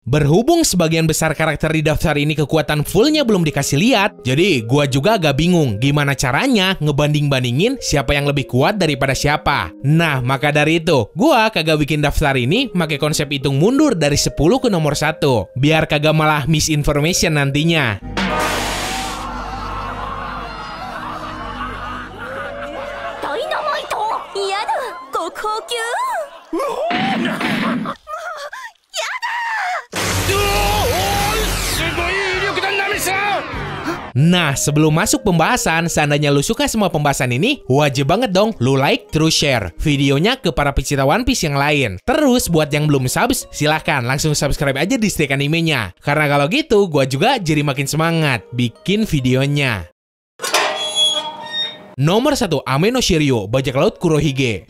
Berhubung sebagian besar karakter di daftar ini kekuatan fullnya belum dikasih lihat, jadi gua juga agak bingung gimana caranya ngebanding-bandingin siapa yang lebih kuat daripada siapa. Nah, maka dari itu, gua kagak bikin daftar ini pakai konsep hitung mundur dari 10 ke nomor 1, biar kagak malah misinformation nantinya. Nah, sebelum masuk pembahasan, seandainya lu suka semua pembahasan ini, wajib banget dong lu like terus share videonya ke para pecinta One Piece yang lain. Terus buat yang belum subs, silahkan langsung subscribe aja di Streak Animenya. Karena kalau gitu, gua juga jadi makin semangat bikin videonya. Nomor 1, Ame no Shiryu, bajak laut Kurohige.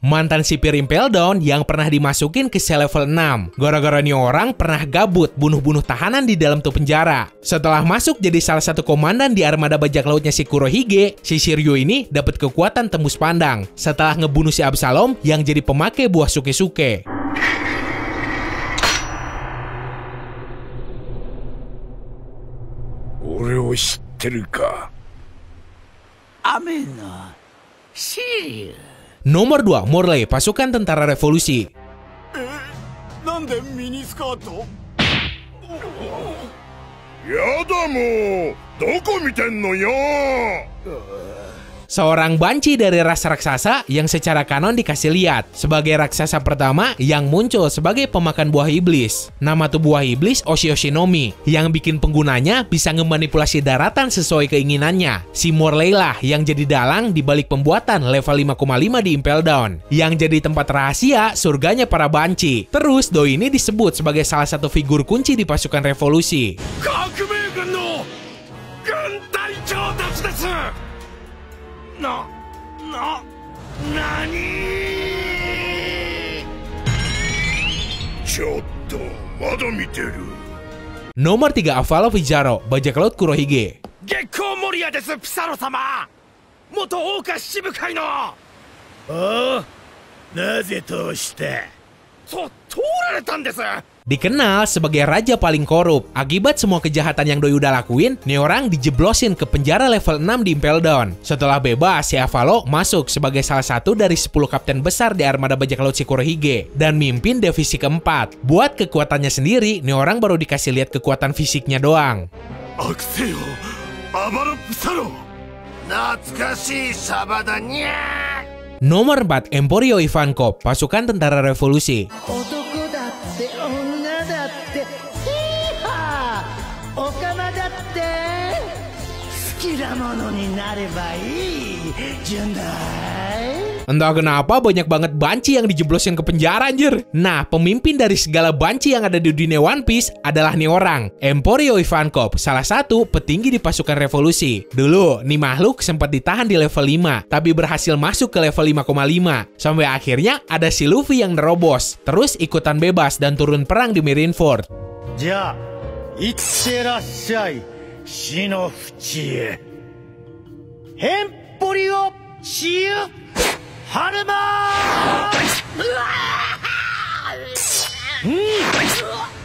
Mantan sipir Impel Down yang pernah dimasukin ke sel level 6. Gara-gara nih orang pernah gabut bunuh-bunuh tahanan di dalam tuh penjara. Setelah masuk jadi salah satu komandan di armada bajak lautnya si Kurohige, si Shiryu ini dapat kekuatan tembus pandang setelah ngebunuh si Absalom yang jadi pemakai buah Suke-Suke. Nomor 2, Morley, pasukan tentara revolusi. Seorang banci dari ras raksasa yang secara kanon dikasih lihat sebagai raksasa pertama yang muncul sebagai pemakan buah iblis. Nama tuh buah iblis Oshi-Oshinomi yang bikin penggunanya bisa memanipulasi daratan sesuai keinginannya. Si Morley lah yang jadi dalang di balik pembuatan level 5,5 di Impel Down yang jadi tempat rahasia surganya para banci. Terus Doi ini disebut sebagai salah satu figur kunci di pasukan revolusi. Nomor 3, Avalo Vijaro, bajak laut Kurohige. Dikenal sebagai raja paling korup. Akibat semua kejahatan yang Doi udah lakuin, nih orang dijeblosin ke penjara level 6 di Impel Down. Setelah bebas, si Avalo masuk sebagai salah satu dari 10 kapten besar di armada bajak laut si Kurohige dan mimpin divisi keempat. Buat kekuatannya sendiri, nih orang baru dikasih lihat kekuatan fisiknya doang. Nomor 4, Emporio Ivankov, pasukan tentara revolusi. Entah kenapa banyak banget banci yang dijeblosin ke penjara anjir. Nah, pemimpin dari segala banci yang ada di dunia One Piece adalah nih orang, Emporio Ivankov, salah satu petinggi di pasukan revolusi. Dulu, nih makhluk sempat ditahan di level 5, tapi berhasil masuk ke level 5,5. Sampai akhirnya ada si Luffy yang nerobos, terus ikutan bebas dan turun perang di Marineford. Ja, itterashai. Emporio Shiyu Haruma.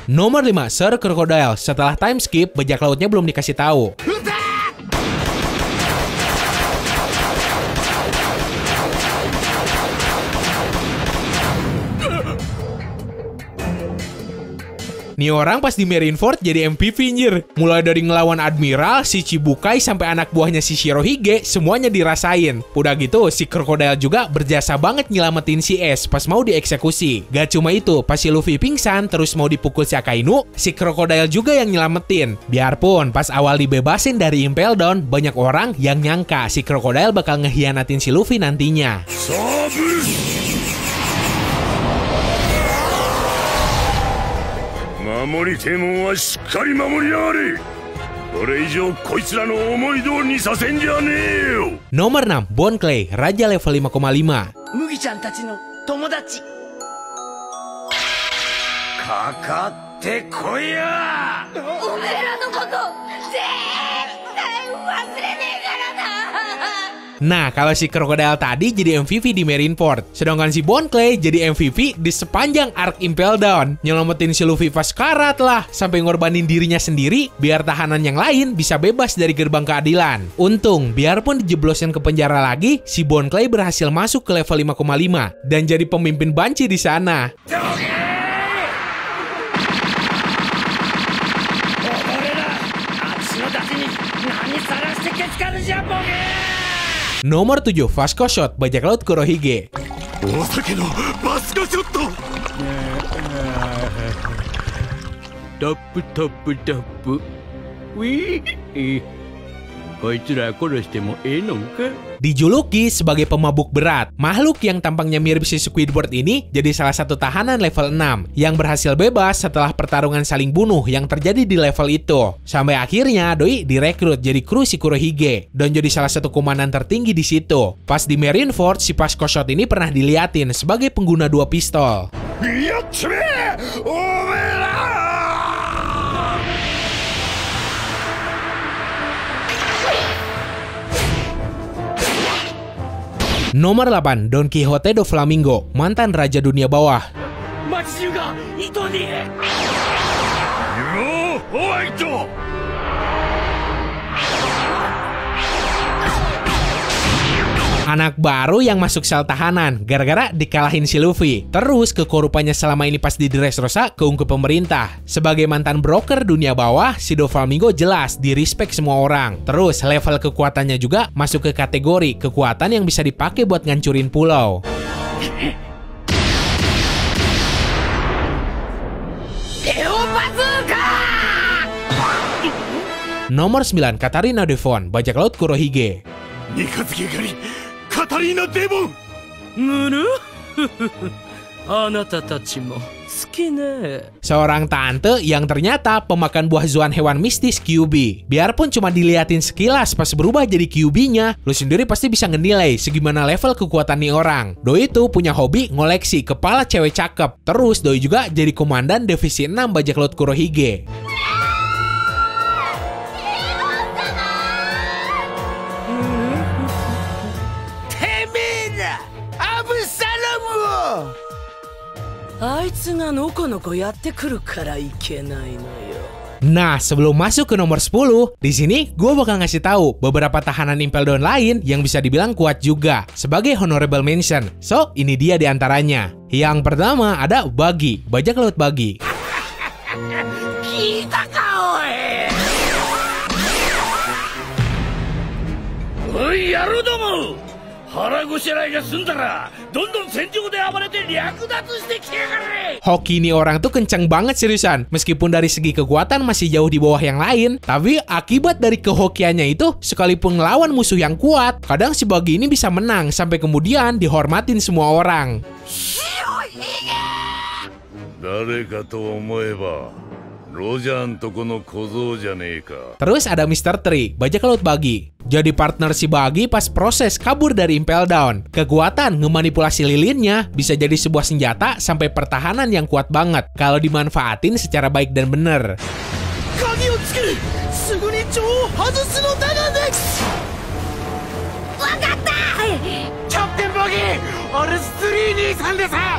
Nomor 5, Sir Crocodile. Setelah time skip, bajak lautnya belum dikasih tahu. Nih orang pas di Marineford jadi MVP nyir. Mulai dari ngelawan Admiral, si Chibukai sampai anak buahnya si Shirohige, semuanya dirasain. Udah gitu, si Crocodile juga berjasa banget nyelamatin si Ace pas mau dieksekusi. Gak cuma itu, pas si Luffy pingsan terus mau dipukul si Akainu, si Crocodile juga yang nyelamatin. Biarpun pas awal dibebasin dari Impel Down, banyak orang yang nyangka si Crocodile bakal ngehianatin si Luffy nantinya. Nomor 6, Bon Clay, raja level 5,5. Mugi-chan tachi no tomodachi. Nah, kalau si Crocodile tadi jadi MVP di Marineford, sedangkan si Bon Clay jadi MVP di sepanjang arc Impel Down. Nyelamatin si Luffy pas karat lah, sampai ngorbanin dirinya sendiri biar tahanan yang lain bisa bebas dari gerbang keadilan. Untung, biarpun dijeblosin ke penjara lagi, si Bon Clay berhasil masuk ke level 5,5 dan jadi pemimpin banci di sana. Nomor 7, Vasco Shot, bajak laut Kurohige. Dijuluki sebagai pemabuk berat, makhluk yang tampangnya mirip si Squidward ini jadi salah satu tahanan level 6 yang berhasil bebas setelah pertarungan saling bunuh yang terjadi di level itu. Sampai akhirnya Doi direkrut jadi kru si Kurohige dan jadi salah satu komandan tertinggi di situ. Pas di Marineford, si Vasco Shot ini pernah diliatin sebagai pengguna 2 pistol. Nomor 8, Don Quixote do Flamingo, mantan Raja Dunia Bawah. Anak baru yang masuk sel tahanan gara-gara dikalahin si Luffy. Terus kekorupannya selama ini pas di Dressrosa keungkep pemerintah. Sebagai mantan broker dunia bawah, si Doflamingo jelas di-respect semua orang. Terus level kekuatannya juga masuk ke kategori kekuatan yang bisa dipakai buat ngancurin pulau. Nomor 9, Katarina Devon, bajak laut Kurohige. Katarina Devon. Seorang tante yang ternyata pemakan buah zuan hewan mistis Kyuubi. Biarpun cuma diliatin sekilas pas berubah jadi Kyuubi-nya, lu sendiri pasti bisa ngenilai segimana level kekuatan nih orang. Doi itu punya hobi ngoleksi kepala cewek cakep. Terus Doi juga jadi komandan divisi 6 bajak laut Kurohige. Nah, sebelum masuk ke nomor 10, di sini gue bakal ngasih tahu beberapa tahanan Impel Down lain yang bisa dibilang kuat juga sebagai honorable mention. So, ini dia di antaranya. Yang pertama ada Buggy, bajak laut Buggy. Hoki ini orang tuh kenceng banget seriusan. Meskipun dari segi kekuatan masih jauh di bawah yang lain, tapi akibat dari kehokiannya itu, sekalipun ngelawan musuh yang kuat, kadang si Buggy ini bisa menang sampai kemudian dihormatin semua orang. Terus ada Mr. Tree, bajak laut Buggy. Jadi partner si Buggy pas proses kabur dari Impel Down. Kekuatan ngemanipulasi lilinnya bisa jadi sebuah senjata sampai pertahanan yang kuat banget kalau dimanfaatin secara baik dan bener.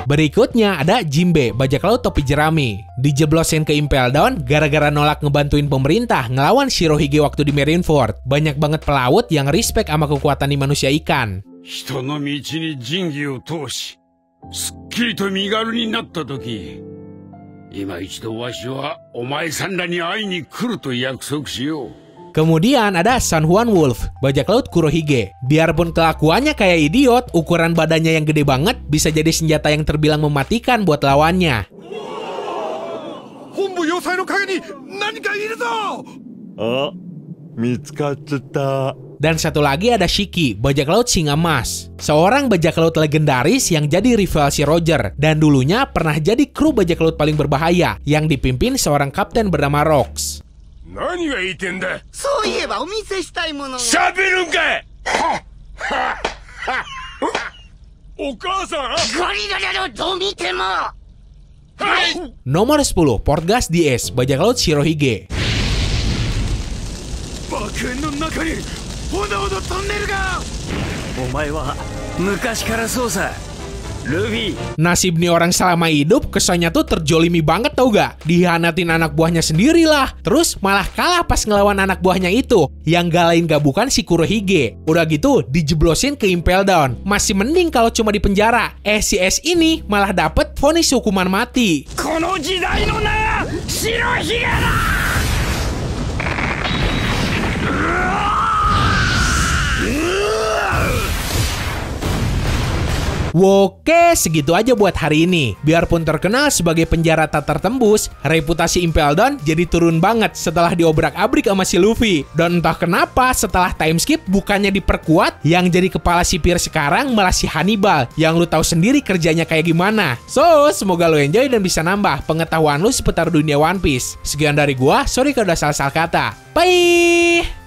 Berikutnya ada Jimbe, bajak laut topi jerami. Dijeblosin ke Impel Down gara-gara nolak ngebantuin pemerintah ngelawan Shirohige waktu di Marineford. Banyak banget pelaut yang respect sama kekuatan di manusia ikan. Kemudian ada San Juan Wolf, bajak laut Kurohige. Biarpun kelakuannya kayak idiot, ukuran badannya yang gede banget bisa jadi senjata yang terbilang mematikan buat lawannya. Dan satu lagi ada Shiki, bajak laut singa emas. Seorang bajak laut legendaris yang jadi rival si Roger. Dan dulunya pernah jadi kru bajak laut paling berbahaya yang dipimpin seorang kapten bernama Rox. Nomor 10, Portgas DS, bajak laut Shirohige. Nasib nih orang selama hidup kesannya tuh terjolimi banget tau gak? Dihianatin anak buahnya sendiri lah. Terus malah kalah pas ngelawan anak buahnya itu. Yang gak lain gak bukan si Kurohige. Udah gitu dijeblosin ke Impel Down. Masih mending kalau cuma di penjara. Si S ini malah dapet vonis hukuman mati. Kono jidai no na Shirohige da! Oke, segitu aja buat hari ini. Biarpun terkenal sebagai penjara tak tertembus, reputasi Impel Down jadi turun banget setelah diobrak-abrik sama si Luffy. Dan entah kenapa setelah time skip bukannya diperkuat, yang jadi kepala sipir sekarang malah si Hannibal, yang lu tahu sendiri kerjanya kayak gimana. So, semoga lu enjoy dan bisa nambah pengetahuan lu seputar dunia One Piece. Sekian dari gua, sorry kalau udah salah-salah kata. Bye!